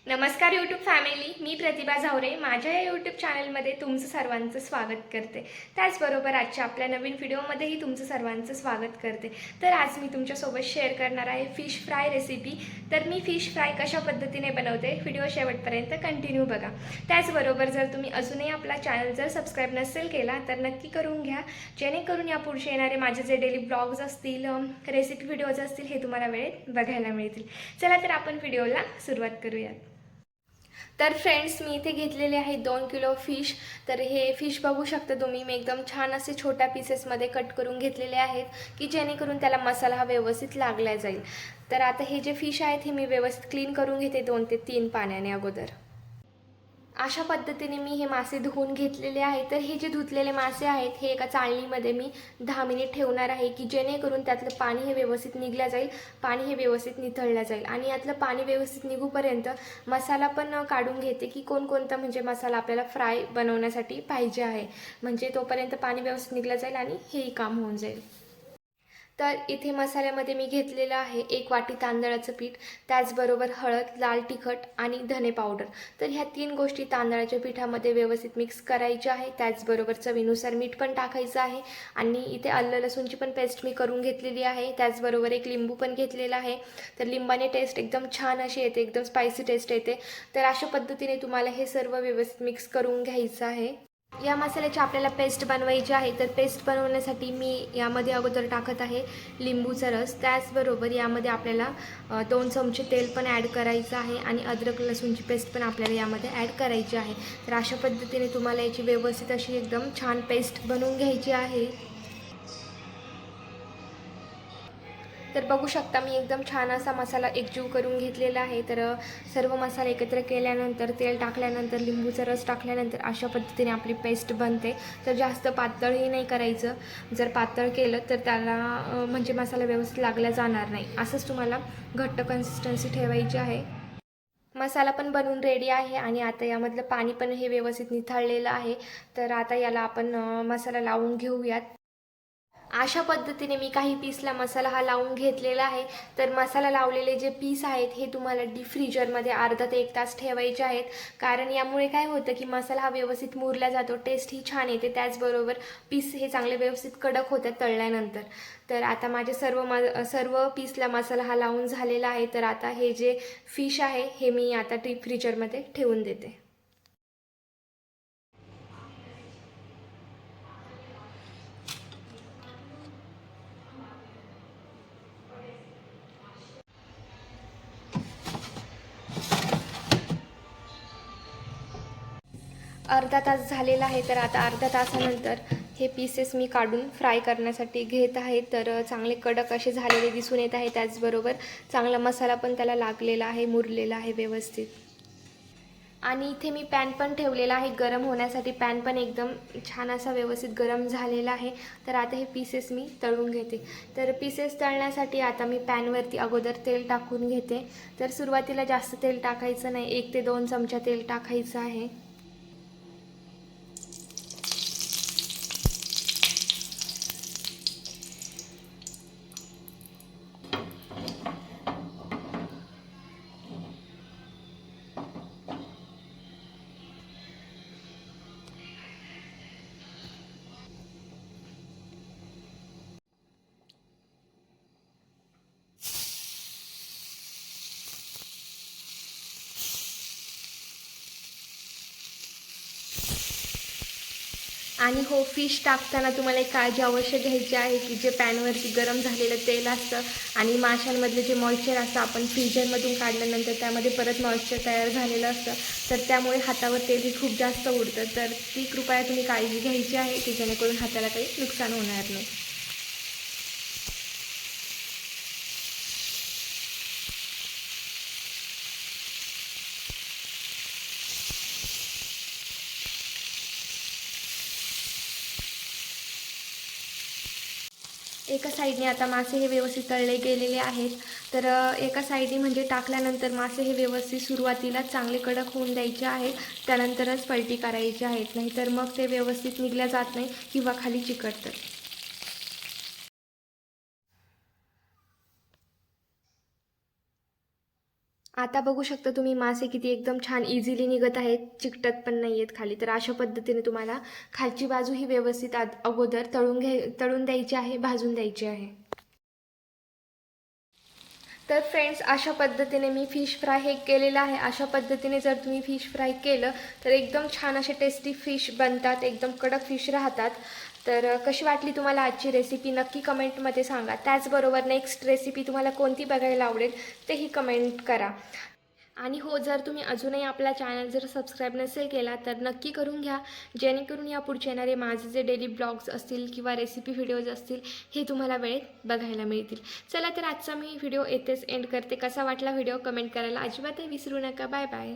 नमस्कार YouTube family, मी प्रतिभा झावरे माझ्या या यूट्यूब चॅनलमध्ये तुमचं सर्वांचं स्वागत करते. त्याचबरोबर आजच्या आपल्या नवीन व्हिडिओमध्येही तुमचं सर्वांचं स्वागत करते. तर आज मी तुमच्यासोबत शेअर करणार आहे फिश फ्राय रेसिपी. तर मी फिश फ्राय कशा पद्धतीने बनवते व्हिडिओ शेवटपर्यंत कंटिन्यू बघा. त्याचबरोबर जर तुम्ही अजूनही आपला चॅनल जर सबस्क्राईब नसेल केला तर नक्की करून घ्या, जेणेकरून यापुढचे येणारे माझे जे डेली ब्लॉग्स असतील, रेसिपी व्हिडिओज असतील हे तुम्हाला वेळेत बघायला मिळतील. चला तर आपण व्हिडिओला सुरुवात करूयात. तर फ्रेंड्स, मी इथे घेतलेले आहे 2 किलो फिश. तर हे फिश बघू शकता तुम्ही, मी एकदम छान असे छोट्या पीसेसमध्ये कट करून घेतलेले आहेत की जेणेकरून त्याला मसाला हा व्यवस्थित लागला जाईल. तर आता हे जे फिश आहेत हे मी व्यवस्थित क्लीन करून घेते 2 ते 3 पाण्याने अगोदर. अशा पद्धतीने मी हे मासे धुवून घेतलेले आहेत. तर हे जे धुतलेले मासे आहेत हे एका चाळणीमध्ये मी 10 मिनिट ठेवणार आहे की जेणेकरून त्यातलं पाणी हे व्यवस्थित निघलं जाईल, पाणी हे व्यवस्थित निथळलं जाईल. आणि यातलं पाणी व्यवस्थित निघूपर्यंत मसाला पण काढून घेते की कोणकोणता म्हणजे मसाला आपल्याला फ्राय बनवण्यासाठी पाहिजे आहे, म्हणजे तोपर्यंत पाणी व्यवस्थित निघलं जाईल आणि हेही काम होऊन जाईल. तर इथे मसाल्यामध्ये मी घेतलेलं आहे 1 वाटी तांदळाचं पीठ, त्याचबरोबर हळद, लाल तिखट आणि धने पावडर. तर ह्या 3 गोष्टी तांदळाच्या पिठामध्ये व्यवस्थित मिक्स करायच्या आहे. त्याचबरोबर चवीनुसार मीठ पण टाकायचं आहे. आणि इथे आलं लसूणची पण पेस्ट मी करून घेतलेली आहे. त्याचबरोबर एक लिंबू पण घेतलेला आहे. तर लिंबाने टेस्ट एकदम छान अशी येते, एकदम स्पायसी टेस्ट येते. तर अशा पद्धतीने तुम्हाला हे सर्व व्यवस्थित मिक्स करून घ्यायचं आहे. या मसाल्याची आपल्याला पेस्ट बनवायची आहे. तर पेस्ट बनवण्यासाठी मी यामध्ये अगोदर टाकत आहे लिंबूचा रस. त्याचबरोबर यामध्ये आपल्याला 2 चमचे तेल पण ॲड करायचं आहे आणि अद्रक लसूणची पेस्ट पण आपल्याला यामध्ये ॲड करायची आहे. तर अशा पद्धतीने तुम्हाला याची व्यवस्थित अशी एकदम छान पेस्ट बनवून घ्यायची आहे. तर बघू शकता मी एकदम छान असा मसाला एकजीव करून घेतलेला आहे. तर सर्व मसाले एकत्र केल्यानंतर, तेल टाकल्यानंतर, लिंबूचा रस टाकल्यानंतर अशा पद्धतीने आपली पेस्ट बनते. तर जास्त पातळही नाही करायचं. जर पातळ केलं तर त्याला म्हणजे मसाला व्यवस्थित लागला जाणार नाही. असंच तुम्हाला घट्ट कन्सिस्टन्सी ठेवायची आहे. मसाला पण बनवून रेडी आहे आणि आता यामधलं पाणी पण हे व्यवस्थित निथळलेलं आहे. तर आता याला आपण मसाला लावून घेऊयात. अशा पद्धतीने मी काही पीसला मसाला हा लावून घेतलेला आहे. तर मसाला लावलेले जे पीस आहेत हे तुम्हाला डीप फ्रीजरमध्ये अर्धा ते 1 तास ठेवायचे आहेत. कारण यामुळे काय होतं की मसाला हा व्यवस्थित मुरला जातो, टेस्टही छान येते. त्याचबरोबर पीस हे चांगले व्यवस्थित कडक होतात तळल्यानंतर. तर आता माझे सर्व पीसला मसाला हा लावून झालेला आहे. तर आता हे जे फिश आहे हे मी आता डीप फ्रीजरमध्ये ठेवून देते. अर्धा तास झालेला आहे. तर आता अर्ध्या तासानंतर हे पीसेस मी काढून फ्राय करण्यासाठी घेत आहे. तर चांगले कडक असे झालेले दिसून येत आहे. त्याचबरोबर चांगला मसाला पण त्याला लागलेला आहे, मुरलेला आहे व्यवस्थित. आणि इथे मी पॅन पण ठेवलेला आहे गरम होण्यासाठी. पॅन पण एकदम छान असा व्यवस्थित गरम झालेला आहे. तर आता हे पीसेस मी तळून घेते. तर पीसेस तळण्यासाठी आता मी पॅनवरती अगोदर तेल टाकून घेते. तर सुरुवातीला जास्त तेल टाकायचं नाही, 1 ते 2 चमचा तेल टाकायचं आहे. आणि हो, फिश टाकताना तुम्हाला एक काळजी अवश्य घ्यायची आहे की जे पॅनवरती गरम झालेलं तेल असतं आणि माशांमधले जे मॉइश्चर असतं, आपण फ्रीजरमधून काढल्यानंतर त्यामध्ये परत मॉइश्चर तयार झालेलं असतं. तर त्यामुळे हातावर तेलही खूप जास्त उडतं. तर ती कृपया तुम्ही काळजी घ्यायची आहे की जेणेकरून हाताला काही नुकसान होणार नाही. एका साईडने आता मासे हे व्यवस्थित तळले गेलेले आहेत. तर एका साईडने म्हणजे टाकल्यानंतर मासे हे व्यवस्थित सुरुवातीला चांगले कडक होऊन द्यायचे आहेत. त्यानंतरच पलटी करायची आहेत, नाहीतर मग ते व्यवस्थित निघल्या जात नाही किंवा खाली चिकटतं. आता बघू शकता तुम्ही मासे किती एकदम छान इझिली निघत आहेत, चिकटत पण नाही आहेत खाली. तर अशा पद्धतीने तुम्हाला खालची बाजू ही व्यवस्थित अगोदर तळून द्यायची आहे, भाजून द्यायची आहे. तर फ्रेंड्स, अशा पद्धतीने मी फिश फ्राय हे केलेलं आहे. अशा पद्धतीने जर तुम्ही फिश फ्राय केलं तर एकदम छान असे टेस्टी फिश बनतात, एकदम कडक फिश राहतात. तर कशी वाटली तुम्हाला आजची रेसिपी नक्की कमेंटमध्ये सांगा. त्याचबरोबर नेक्स्ट रेसिपी तुम्हाला कोणती बघायला आवडेल तेही कमेंट करा. आणि हो, जर तुम्ही अजूनही आपला चॅनल जर सबस्क्राईब नसेल केला तर नक्की करून घ्या, जेणेकरून या पुढचे येणारे माझे जे डेली ब्लॉग्स असतील किंवा रेसिपी व्हिडिओज असतील हे तुम्हाला वेळेत बघायला मिळतील. चला तर आजचा मी व्हिडिओ येथेच एंड करते. कसा वाटला व्हिडिओ कमेंट करायला अजिबातही विसरू नका. Bye bye.